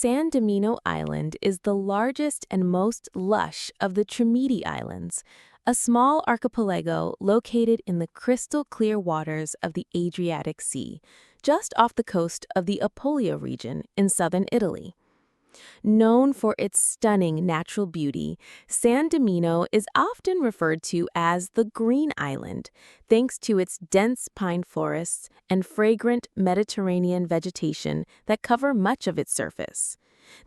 San Domino Island is the largest and most lush of the Trinity Islands, a small archipelago located in the crystal-clear waters of the Adriatic Sea, just off the coast of the Apulia region in southern Italy. Known for its stunning natural beauty, San Domino is often referred to as the Green Island, thanks to its dense pine forests and fragrant Mediterranean vegetation that cover much of its surface.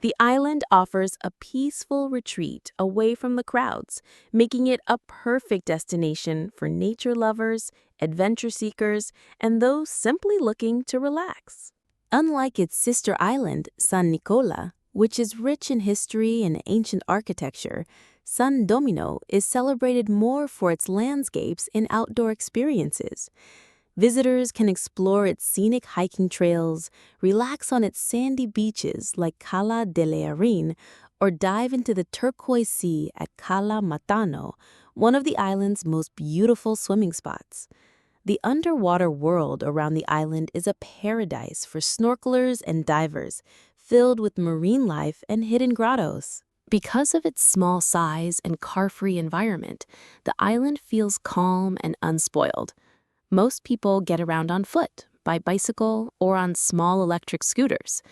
The island offers a peaceful retreat away from the crowds, making it a perfect destination for nature lovers, adventure seekers, and those simply looking to relax. Unlike its sister island, San Nicola, which is rich in history and ancient architecture, San Domino is celebrated more for its landscapes and outdoor experiences. Visitors can explore its scenic hiking trails, relax on its sandy beaches like Cala delle Arene, or dive into the turquoise sea at Cala Matano, one of the island's most beautiful swimming spots. The underwater world around the island is a paradise for snorkelers and divers, filled with marine life and hidden grottos. Because of its small size and car-free environment, the island feels calm and unspoiled. Most people get around on foot, by bicycle, or on small electric scooters.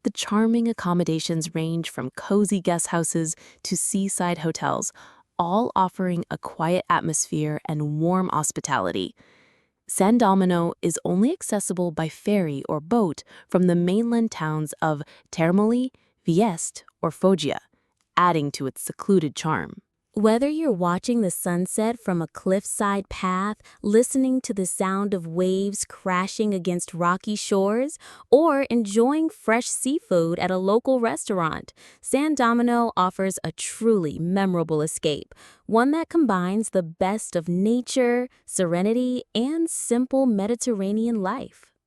The charming accommodations range from cozy guest houses to seaside hotels, all offering a quiet atmosphere and warm hospitality. San Domino is only accessible by ferry or boat from the mainland towns of Termoli, Vieste, or Foggia, adding to its secluded charm. Whether you're watching the sunset from a cliffside path, listening to the sound of waves crashing against rocky shores, or enjoying fresh seafood at a local restaurant, San Domino offers a truly memorable escape, one that combines the best of nature, serenity, and simple Mediterranean life.